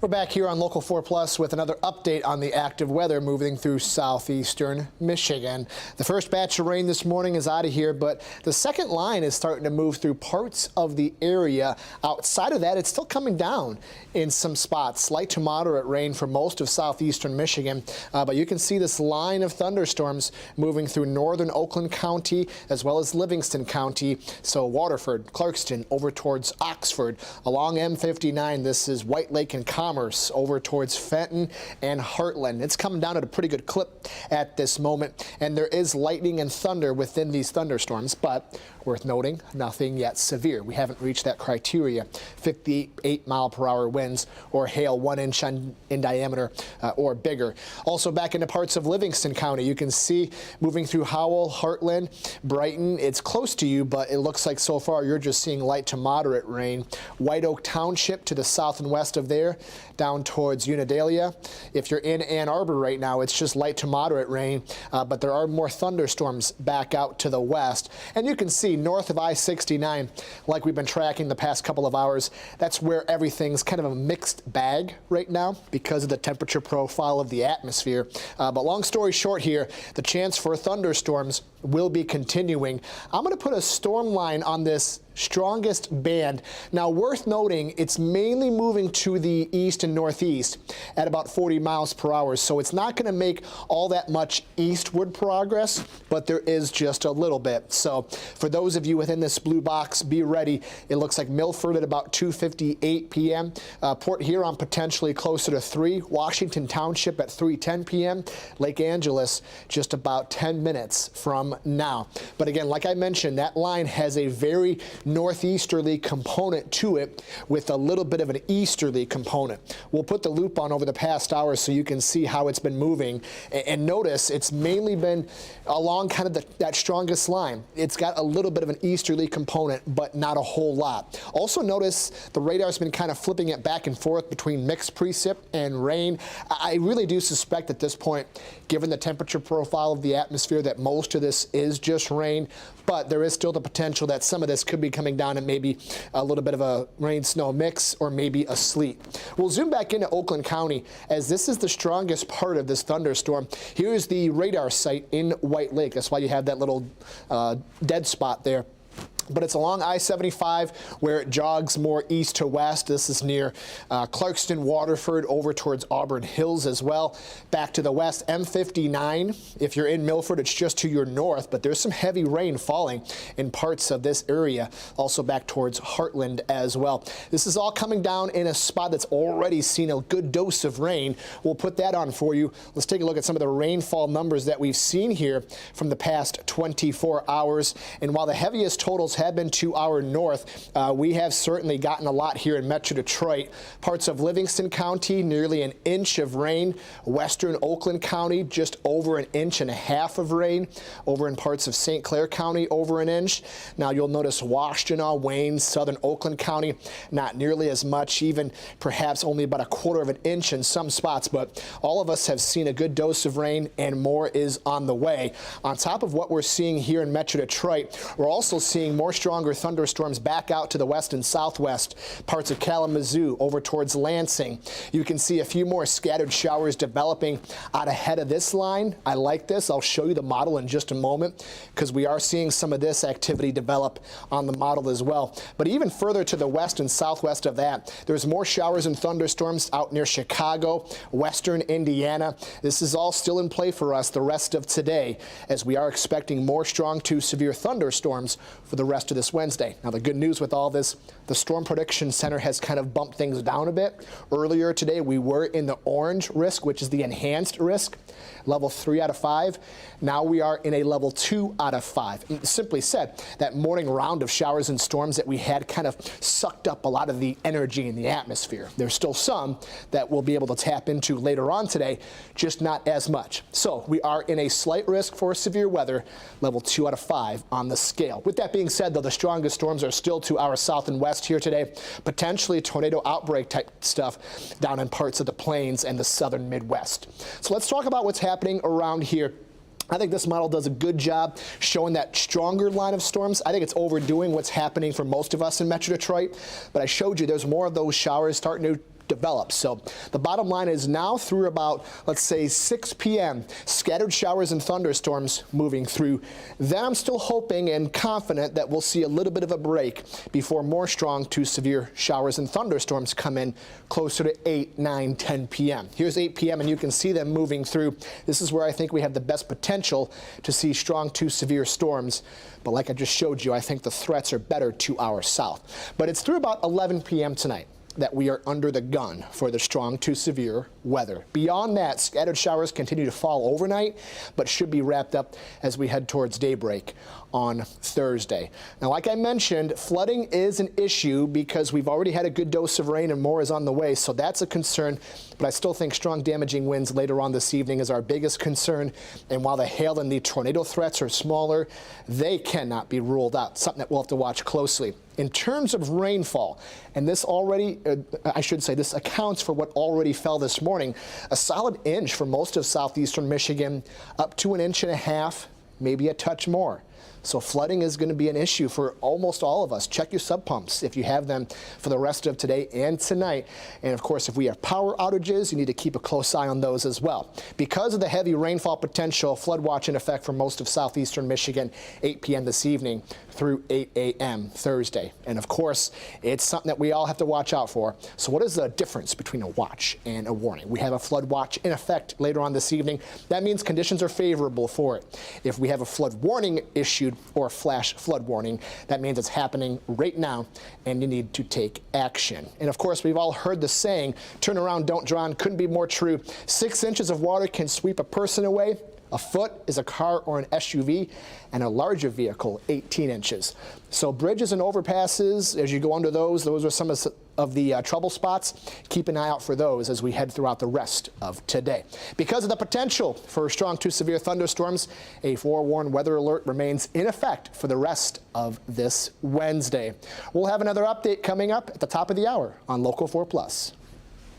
We're back here on Local 4 Plus with another update on the active weather moving through southeastern Michigan. The first batch of rain this morning is out of here, but the second line is starting to move through parts of the area. Outside of that, it's still coming down in some spots. Light to moderate rain for most of southeastern Michigan, but you can see this line of thunderstorms moving through northern Oakland County as well as Livingston County. So Waterford, Clarkston, over towards Oxford. Along M59, this is White Lake and Commerce over towards Fenton and Heartland. It's coming down at a pretty good clip at this moment, and there is lightning and thunder within these thunderstorms, but worth noting, nothing yet severe. We haven't reached that criteria. 58-mile-per-hour winds or hail 1 inch in diameter or bigger. Also back into parts of Livingston County, you can see moving through Howell, Heartland, Brighton. It's close to you, but it looks like so far you're just seeing light to moderate rain. White Oak Township to the south and west of there, down towards Unadalia. If you're in Ann Arbor right now, it's just light to moderate rain, but there are more thunderstorms back out to the west. And you can see north of I-69, like we've been tracking the past couple of hours, that's where everything's kind of a mixed bag right now because of the temperature profile of the atmosphere. But long story short here, the chance for thunderstorms will be continuing. I'm going to put a storm line on this strongest band. Now, worth noting, it's mainly moving to the east and northeast at about 40 miles per hour, so it's not going to make all that much eastward progress, but there is just a little bit. So for those of you within this blue box, be ready. It looks like Milford at about 2:58 p.m., Port Huron potentially closer to 3, Washington Township at 3:10 p.m., Lake Angeles just about 10 minutes from now. But again, like I mentioned, that line has a very northeasterly component to it with a little bit of an easterly component. We'll put the loop on over the past hour so you can see how it's been moving. And notice it's mainly been along kind of that strongest line. It's got a little bit of an easterly component, but not a whole lot. Also notice the radar's been kind of flipping it back and forth between mixed precip and rain. I really do suspect at this point, given the temperature profile of the atmosphere, that most of this is just rain, but there is still the potential that some of this could be coming down and maybe a little bit of a rain-snow mix or maybe a sleet. We'll zoom back into Oakland County as this is the strongest part of this thunderstorm. Here's the radar site in White Lake. That's why you have that little dead spot there. But it's along I-75 where it jogs more east to west. This is near Clarkston, Waterford, over towards Auburn Hills as well. Back to the west, M59. If you're in Milford, it's just to your north, but there's some heavy rain falling in parts of this area. Also back towards Heartland as well. This is all coming down in a spot that's already seen a good dose of rain. We'll put that on for you. Let's take a look at some of the rainfall numbers that we've seen here from the past 24 hours. And while the heaviest totals have been to our north, we have certainly gotten a lot here in Metro Detroit. Parts of Livingston County, nearly an inch of rain. Western Oakland County, just over an inch and a half of rain. Over in parts of St. Clair County, over an inch. Now you'll notice Washtenaw, Wayne, Southern Oakland County, not nearly as much, even perhaps only about a quarter of an inch in some spots, but all of us have seen a good dose of rain and more is on the way. On top of what we're seeing here in Metro Detroit, we're also seeing more stronger thunderstorms back out to the west and southwest, parts of Kalamazoo over towards Lansing. You can see a few more scattered showers developing out ahead of this line. I like this. I'll show you the model in just a moment because we are seeing some of this activity develop on the model as well. But even further to the west and southwest of that, there's more showers and thunderstorms out near Chicago, western Indiana. This is all still in play for us the rest of today as we are expecting more strong to severe thunderstorms for the rest of this Wednesday. Now, the good news with all this, the Storm Prediction Center has kind of bumped things down a bit. Earlier today, we were in the orange risk, which is the enhanced risk, level 3 out of 5. Now we are in a level 2 out of 5. And simply said, that morning round of showers and storms that we had kind of sucked up a lot of the energy in the atmosphere. There's still some that we'll be able to tap into later on today, just not as much. So we are in a slight risk for severe weather, level 2 out of 5 on the scale. With that being said, though, the strongest storms are still to our south and west here today, potentially tornado outbreak type stuff down in parts of the plains and the southern Midwest. So let's talk about what's happening around here. I think this model does a good job showing that stronger line of storms. I think it's overdoing what's happening for most of us in Metro Detroit, but I showed you there's more of those showers starting to develop. So the bottom line is now through about, let's say, 6 p.m., scattered showers and thunderstorms moving through. Then I'm still hoping and confident that we'll see a little bit of a break before more strong to severe showers and thunderstorms come in closer to 8, 9, 10 p.m. Here's 8 p.m. and you can see them moving through. This is where I think we have the best potential to see strong to severe storms. But like I just showed you, I think the threats are better to our south. But it's through about 11 p.m. tonight that we are under the gun for the strong to severe weather. Beyond that, scattered showers continue to fall overnight, but should be wrapped up as we head towards daybreak on Thursday. Now, like I mentioned, flooding is an issue because we've already had a good dose of rain and more is on the way, so that's a concern. But I still think strong damaging winds later on this evening is our biggest concern. And while the hail and the tornado threats are smaller, they cannot be ruled out, something that we'll have to watch closely. In terms of rainfall, and this already, I should say, this accounts for what already fell this morning, a solid inch for most of southeastern Michigan, up to 1.5 inches, maybe a touch more. So flooding is going to be an issue for almost all of us. Check your sub pumps if you have them for the rest of today and tonight. And of course, if we have power outages, you need to keep a close eye on those as well. Because of the heavy rainfall potential, flood watch in effect for most of southeastern Michigan, 8 p.m. this evening through 8 a.m. Thursday. And of course, it's something that we all have to watch out for. So what is the difference between a watch and a warning? We have a flood watch in effect later on this evening. That means conditions are favorable for it. If we have a flood warning issued or a flash flood warning, that means it's happening right now and you need to take action. And of course, we've all heard the saying, turn around, don't drown. Couldn't be more true. 6 inches of water can sweep a person away. A foot is a car or an SUV, and a larger vehicle, 18 inches. So bridges and overpasses, as you go under those are some of the trouble spots. Keep an eye out for those as we head throughout the rest of today. Because of the potential for strong to severe thunderstorms, a forewarned weather alert remains in effect for the rest of this Wednesday. We'll have another update coming up at the top of the hour on Local 4 Plus.